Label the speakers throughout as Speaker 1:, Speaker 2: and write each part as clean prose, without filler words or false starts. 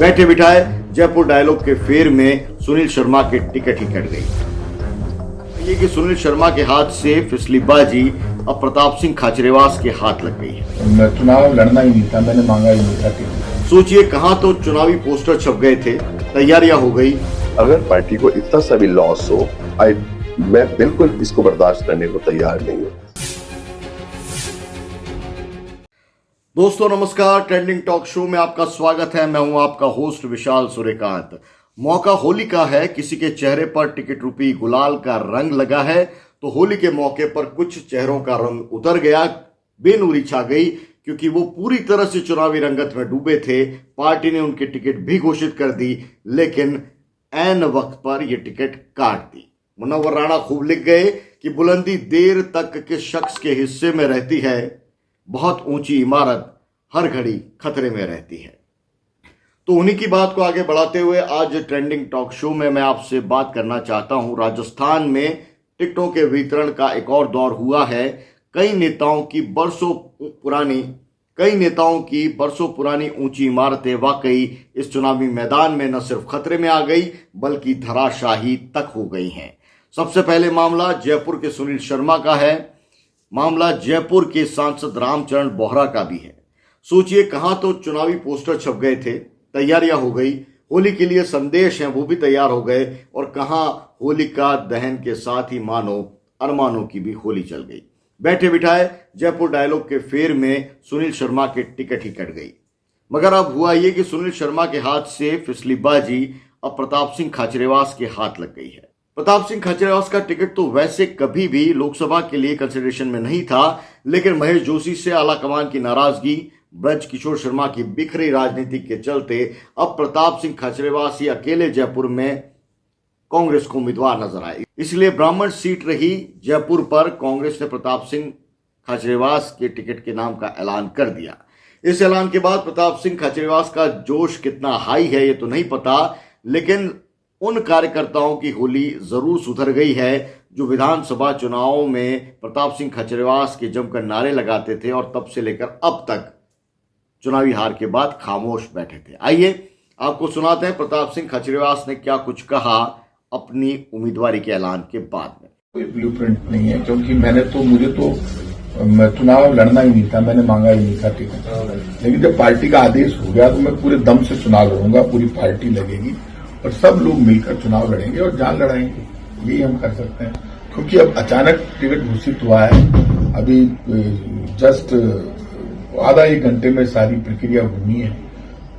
Speaker 1: बैठे बिठाए जयपुर डायलॉग के फेर में सुनील शर्मा की टिकट ही कट गई। ये कि सुनील शर्मा के हाथ से फिसली बाजी अब प्रताप सिंह खाचरेवास के हाथ लग गई है।
Speaker 2: मैं चुनाव लड़ना ही नहीं था, मैंने मांगा ही नहीं था टिकट।
Speaker 1: सोचिए, कहां तो चुनावी पोस्टर छप गए थे, तैयारियां हो गई।
Speaker 3: अगर पार्टी को इतना सा भी लॉस हो, मैं बिल्कुल इसको बर्दाश्त करने को तैयार नहीं हूं।
Speaker 1: दोस्तों नमस्कार, ट्रेंडिंग टॉक शो में आपका स्वागत है। मैं हूं आपका होस्ट विशाल सूर्यकांत। मौका होली का है, किसी के चेहरे पर टिकट रूपी गुलाल का रंग लगा है तो होली के मौके पर कुछ चेहरों का रंग उतर गया, बेनूरी छा गई, क्योंकि वो पूरी तरह से चुनावी रंगत में डूबे थे। पार्टी ने उनकी टिकट भी घोषित कर दी, लेकिन ऐन वक्त पर यह टिकट काट दी। मुनव्वर राणा खूब लिख गए कि बुलंदी देर तक के शख्स के हिस्से में रहती है, बहुत ऊंची इमारत हर घड़ी खतरे में रहती है। तो उन्हीं की बात को आगे बढ़ाते हुए आज ट्रेंडिंग टॉक शो में मैं आपसे बात करना चाहता हूं। राजस्थान में टिकटों के वितरण का एक और दौर हुआ है। कई नेताओं की बरसों पुरानी ऊंची इमारतें वाकई इस चुनावी मैदान में न सिर्फ खतरे में आ गई बल्कि धराशाही तक हो गई हैं। सबसे पहले मामला जयपुर के सुनील शर्मा का है। मामला जयपुर के सांसद रामचरण बोहरा का भी है। सोचिए, कहां तो चुनावी पोस्टर छप गए थे, तैयारियां हो गई, होली के लिए संदेश हैं वो भी तैयार हो गए, और कहां होलिका दहन के साथ ही मानो अरमानों की भी होली चल गई। बैठे बिठाए जयपुर डायलॉग के फेर में सुनील शर्मा की टिकट ही कट गई। मगर अब हुआ ये कि सुनील शर्मा के हाथ से फिसली बाजी अब प्रताप सिंह खाचरेवास के हाथ लग गई है। प्रताप सिंह खाचरेवास का टिकट तो वैसे कभी भी लोकसभा के लिए कंसिडरेशन में नहीं था, लेकिन महेश जोशी से आलाकमान की नाराजगी, ब्रज किशोर शर्मा की बिखरी राजनीति के चलते अब प्रताप सिंह खाचरेवास ही अकेले जयपुर में कांग्रेस को उम्मीदवार नजर आए। इसलिए ब्राह्मण सीट रही जयपुर पर कांग्रेस ने प्रताप सिंह खाचरेवास के टिकट के नाम का ऐलान कर दिया। इस ऐलान के बाद प्रताप सिंह खाचरेवास का जोश कितना हाई है ये तो नहीं पता, लेकिन उन कार्यकर्ताओं की होली जरूर सुधर गई है जो विधानसभा चुनावों में प्रताप सिंह खाचरेवास के जमकर नारे लगाते थे और तब से लेकर अब तक चुनावी हार के बाद खामोश बैठे थे। आइए आपको सुनाते हैं प्रताप सिंह खाचरेवास ने क्या कुछ कहा अपनी उम्मीदवारी के ऐलान के बाद में।
Speaker 2: कोई ब्लूप्रिंट नहीं है, क्योंकि मैं चुनाव लड़ना ही नहीं था, मैंने मांगा ही नहीं था टिकट। लेकिन जब पार्टी का आदेश हो गया तो मैं पूरे दम से चुनाव लड़ूंगा, पूरी पार्टी लगेगी और सब लोग मिलकर चुनाव लड़ेंगे और जान लड़ाएंगे। यही हम कर सकते हैं, क्योंकि अब अचानक टिकट घोषित हुआ है। अभी जस्ट आधा एक घंटे में सारी प्रक्रिया हुई है।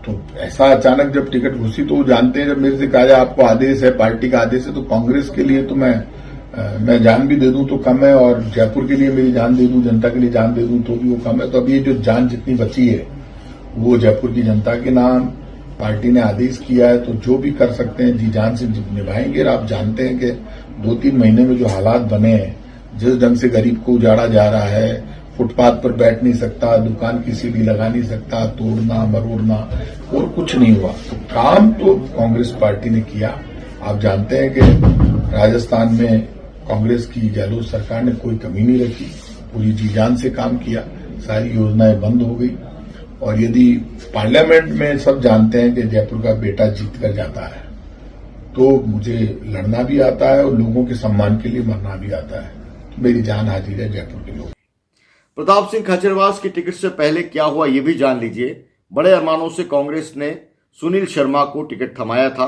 Speaker 2: तो ऐसा अचानक जब टिकट घोषित तो जानते हैं, जब मेरे से कहा जाए आपको आदेश है, पार्टी का आदेश है, तो कांग्रेस के लिए तो मैं जान भी दे दूं तो कम है, और जयपुर के लिए मेरी जान दे दूं, जनता के लिए जान दे दूं तो भी वो कम है। तो अब ये जो जान जितनी बची है वो जयपुर की जनता के नाम पार्टी ने आदेश किया है, तो जो भी कर सकते हैं जी जान से निभाएंगे। और आप जानते हैं कि 2-3 महीने में जो हालात बने हैं, जिस ढंग से गरीब को उजाड़ा जा रहा है, फुटपाथ पर बैठ नहीं सकता, दुकान की सीढ़ी लगा नहीं सकता, तोड़ना मरोड़ना और कुछ नहीं हुआ। तो काम तो कांग्रेस पार्टी ने किया। आप जानते हैं कि राजस्थान में कांग्रेस की गहलोत सरकार ने कोई कमी नहीं रखी, पूरी जी जान से काम किया, सारी योजनाएं बंद हो गई। और यदि पार्लियामेंट में सब जानते हैं कि जयपुर का बेटा जीत कर जाता है, तो मुझे लड़ना भी आता है और लोगों के सम्मान के लिए मरना भी आता है। तो मेरी जान हाजिर है जयपुर के लोग।
Speaker 1: प्रताप सिंह खाचरेवास की टिकट से पहले क्या हुआ ये भी जान लीजिए। बड़े अरमानों से कांग्रेस ने सुनील शर्मा को टिकट थमाया था,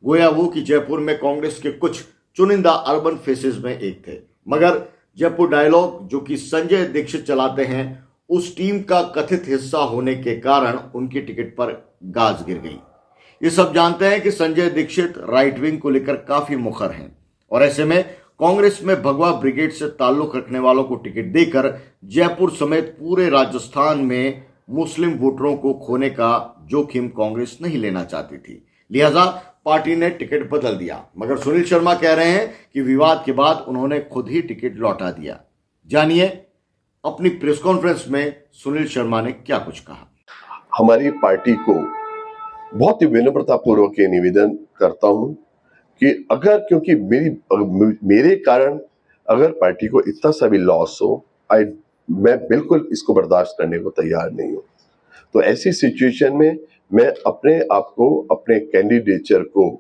Speaker 1: गोया वो कि जयपुर में कांग्रेस के कुछ चुनिंदा अर्बन फेसेस में एक थे। मगर जयपुर डायलॉग जो कि संजय दीक्षित चलाते हैं, उस टीम का कथित हिस्सा होने के कारण उनकी टिकट पर गाज गिर गई। ये सब जानते हैं कि संजय दीक्षित राइट विंग को लेकर काफी मुखर हैं, और ऐसे में कांग्रेस में भगवा ब्रिगेड से ताल्लुक रखने वालों को टिकट देकर जयपुर समेत पूरे राजस्थान में मुस्लिम वोटरों को खोने का जोखिम कांग्रेस नहीं लेना चाहती थी। लिहाजा पार्टी ने टिकट बदल दिया। मगर सुनील शर्मा कह रहे हैं कि विवाद के बाद उन्होंने खुद ही टिकट लौटा दिया। जानिए अपनी प्रेस कॉन्फ्रेंस में सुनील शर्मा ने क्या कुछ कहा।
Speaker 3: हमारी पार्टी को बहुत ही विनम्रता पूर्वक ये निवेदन करता हूं कि अगर क्योंकि मेरे कारण अगर पार्टी को इतना सा भी लॉस हो, मैं बिल्कुल इसको बर्दाश्त करने को तैयार नहीं हूं। तो ऐसी सिचुएशन में मैं अपने आप को, अपने कैंडिडेचर को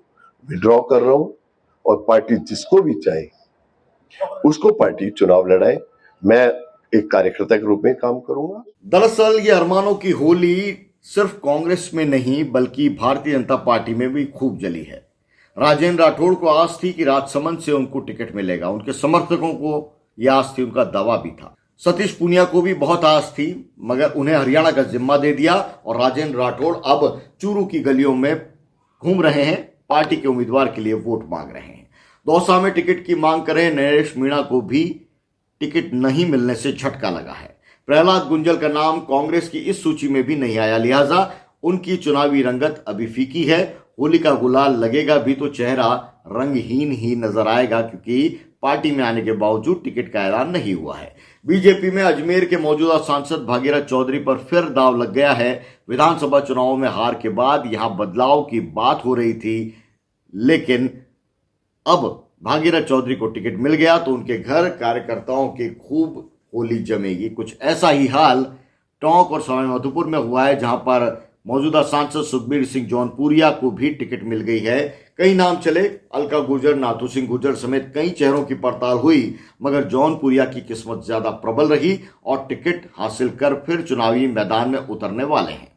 Speaker 3: विड्रॉ कर रहा हूं और पार्टी जिसको भी चाहे उसको पार्टी चुनाव लड़ाए। मैं एक कार्यकर्ता के रूप में काम करूंगा।
Speaker 1: दरअसल ये अरमानों की होली सिर्फ कांग्रेस में नहीं बल्कि भारतीय जनता पार्टी में भी खूब जली है। राजेंद्र राठौड़ को आस थी कि राजसमंद से उनको टिकट मिलेगा, उनके समर्थकों को यह आस थी, उनका दावा भी था। सतीश पूनिया को भी बहुत आस थी, मगर उन्हें हरियाणा का जिम्मा दे दिया और राजेंद्र राठौड़ अब चूरू की गलियों में घूम रहे हैं, पार्टी के उम्मीदवार के लिए वोट मांग रहे हैं। दौसा में टिकट की मांग कर रहे नरेश मीणा को भी टिकट नहीं मिलने से झटका लगा है। प्रहलाद गुंजल का नाम कांग्रेस की इस सूची में भी नहीं आया, लिहाजा उनकी चुनावी रंगत अभी फीकी है। होली का गुलाल लगेगा भी तो चेहरा रंगहीन ही नजर आएगा, क्योंकि पार्टी में आने के बावजूद टिकट का ऐलान नहीं हुआ है। बीजेपी में अजमेर के मौजूदा सांसद भागीरथ चौधरी पर फिर दाव लग गया है। विधानसभा चुनावों में हार के बाद यहां बदलाव की बात हो रही थी, लेकिन अब भागीरथ चौधरी को टिकट मिल गया तो उनके घर कार्यकर्ताओं की खूब होली जमेगी। कुछ ऐसा ही हाल टोंक और सवाई माधोपुर में हुआ है, जहां पर मौजूदा सांसद सुखबीर सिंह जौनपुरिया को भी टिकट मिल गई है। कई नाम चले, अलका गुर्जर, नाथू सिंह गुर्जर समेत कई चेहरों की पड़ताल हुई, मगर जौनपुरिया की किस्मत ज्यादा प्रबल रही और टिकट हासिल कर फिर चुनावी मैदान में उतरने वाले हैं।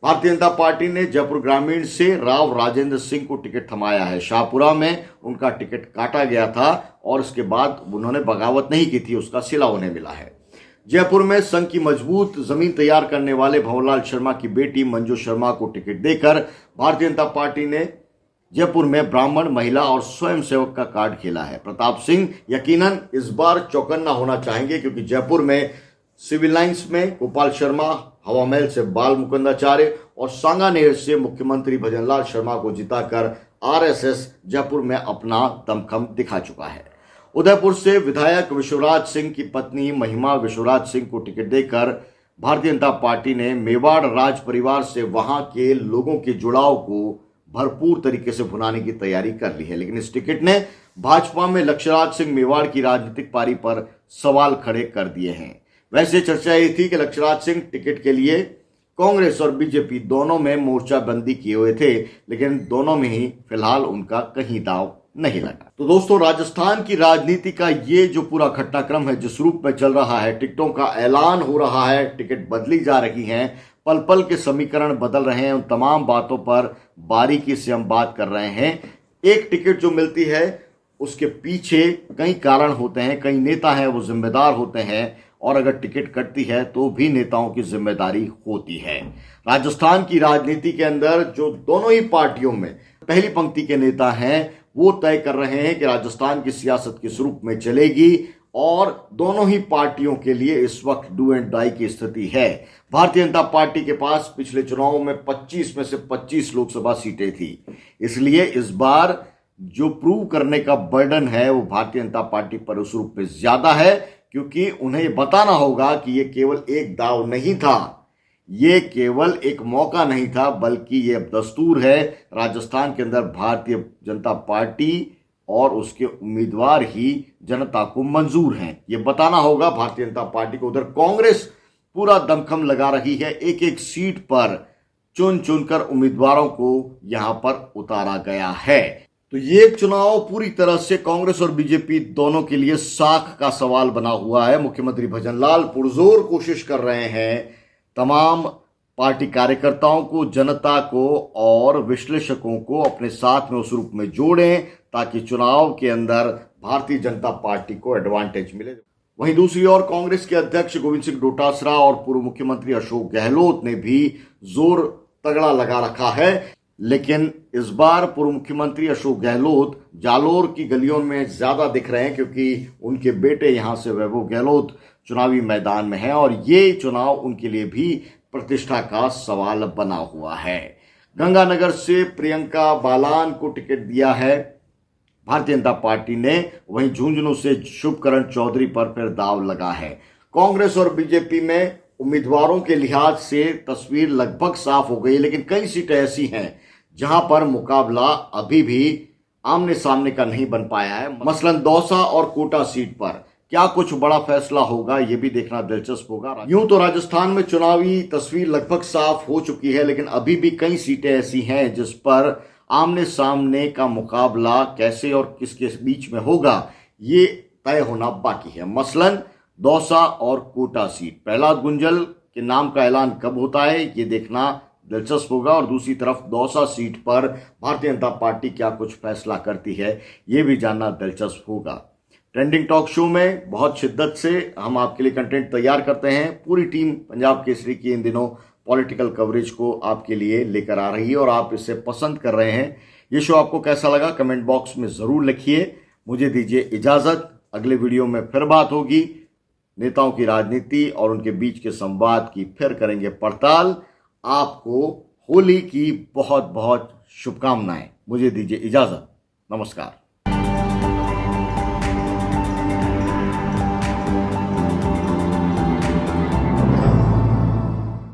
Speaker 1: भारतीय जनता पार्टी ने जयपुर ग्रामीण से राव राजेंद्र सिंह को टिकट थमाया है। शाहपुरा में उनका टिकट काटा गया था और उसके बाद उन्होंने बगावत नहीं की थी, उसका सिला उन्हें मिला है। जयपुर में संघ की मजबूत जमीन तैयार करने वाले भंवरलाल शर्मा की बेटी मंजू शर्मा को टिकट देकर भारतीय जनता पार्टी ने जयपुर में ब्राह्मण, महिला और स्वयं सेवक का कार्ड खेला है। प्रताप सिंह यकीनन इस बार चौकन्ना होना चाहेंगे, क्योंकि जयपुर में सिविल लाइंस में गोपाल शर्मा, हवा महल से बाल मुकुंदाचार्य और सांगानेर से मुख्यमंत्री भजनलाल शर्मा को जिताकर आरएसएस जयपुर में अपना दमखम दिखा चुका है। उदयपुर से विधायक विश्वराज सिंह की पत्नी महिमा विश्वराज सिंह को टिकट देकर भारतीय जनता पार्टी ने मेवाड़ राज परिवार से वहां के लोगों के जुड़ाव को भरपूर तरीके से भुनाने की तैयारी कर ली है। लेकिन इस टिकट ने भाजपा में लक्षराज सिंह मेवाड़ की राजनीतिक पारी पर सवाल खड़े कर दिए हैं। वैसे चर्चा ये थी कि लक्षराज सिंह टिकट के लिए कांग्रेस और बीजेपी दोनों में मोर्चाबंदी किए हुए थे, लेकिन दोनों में ही फिलहाल उनका कहीं दाव नहीं लगा। तो दोस्तों, राजस्थान की राजनीति का ये जो पूरा घटनाक्रम है, जिस रूप में चल रहा है, टिकटों का ऐलान हो रहा है, टिकट बदली जा रही हैं, पल पल के समीकरण बदल रहे हैं, उन तमाम बातों पर बारीकी से हम बात कर रहे हैं। एक टिकट जो मिलती है उसके पीछे कई कारण होते हैं, कई नेता हैं वो जिम्मेदार होते हैं, और अगर टिकट कटती है तो भी नेताओं की जिम्मेदारी होती है। राजस्थान की राजनीति के अंदर जो दोनों ही पार्टियों में पहली पंक्ति के नेता हैं वो तय कर रहे हैं कि राजस्थान की सियासत किस रूप में चलेगी, और दोनों ही पार्टियों के लिए इस वक्त डू एंड डाई की स्थिति है। भारतीय जनता पार्टी के पास पिछले चुनावों में 25 में से 25 लोकसभा सीटें थी, इसलिए इस बार जो प्रूव करने का बर्डन है वो भारतीय जनता पार्टी पर उस रूप में ज्यादा है, क्योंकि उन्हें ये बताना होगा कि ये केवल एक दाव नहीं था, ये केवल एक मौका नहीं था, बल्कि ये अब दस्तूर है। राजस्थान के अंदर भारतीय जनता पार्टी और उसके उम्मीदवार ही जनता को मंजूर हैं, ये बताना होगा भारतीय जनता पार्टी को। उधर कांग्रेस पूरा दमखम लगा रही है, एक एक सीट पर चुन चुनकर उम्मीदवारों को यहां पर उतारा गया है। तो ये चुनाव पूरी तरह से कांग्रेस और बीजेपी दोनों के लिए साख का सवाल बना हुआ है। मुख्यमंत्री भजनलाल पुरजोर कोशिश कर रहे हैं तमाम पार्टी कार्यकर्ताओं को, जनता को और विश्लेषकों को अपने साथ में उस रूप में जोड़ें ताकि चुनाव के अंदर भारतीय जनता पार्टी को एडवांटेज मिले। वहीं दूसरी ओर कांग्रेस के अध्यक्ष गोविंद सिंह डोटासरा और पूर्व मुख्यमंत्री अशोक गहलोत ने भी जोर तगड़ा लगा रखा है, लेकिन इस बार पूर्व मुख्यमंत्री अशोक गहलोत जालोर की गलियों में ज्यादा दिख रहे हैं, क्योंकि उनके बेटे यहां से वैभव गहलोत चुनावी मैदान में हैं और ये चुनाव उनके लिए भी प्रतिष्ठा का सवाल बना हुआ है। गंगानगर से प्रियंका बालान को टिकट दिया है भारतीय जनता पार्टी ने, वहीं झुंझुनू से शुभकरण चौधरी पर फिर दाव लगा है। कांग्रेस और बीजेपी में उम्मीदवारों के लिहाज से तस्वीर लगभग साफ हो गई, लेकिन कई सीटें ऐसी हैं जहां पर मुकाबला अभी भी आमने सामने का नहीं बन पाया है। मसलन दौसा और कोटा सीट पर क्या कुछ बड़ा फैसला होगा, ये भी देखना दिलचस्प होगा। यूं तो राजस्थान में चुनावी तस्वीर लगभग साफ हो चुकी है, लेकिन अभी भी कई सीटें ऐसी हैं जिस पर आमने सामने का मुकाबला कैसे और किसके बीच में होगा, ये तय होना बाकी है। मसलन दौसा और कोटा सीट, प्रहलाद गुंजल के नाम का ऐलान कब होता है, ये देखना दिलचस्प होगा। और दूसरी तरफ दौसा सीट पर भारतीय जनता पार्टी क्या कुछ फैसला करती है, ये भी जानना दिलचस्प होगा। ट्रेंडिंग टॉक शो में बहुत शिद्दत से हम आपके लिए कंटेंट तैयार करते हैं। पूरी टीम पंजाब केसरी की इन दिनों पॉलिटिकल कवरेज को आपके लिए लेकर आ रही है और आप इसे पसंद कर रहे हैं। ये शो आपको कैसा लगा कमेंट बॉक्स में ज़रूर लिखिए। मुझे दीजिए इजाज़त, अगले वीडियो में फिर बात होगी। नेताओं की राजनीति और उनके बीच के संवाद की फिर करेंगे पड़ताल। आपको होली की बहुत बहुत शुभकामनाएं। मुझे दीजिए इजाज़त। नमस्कार।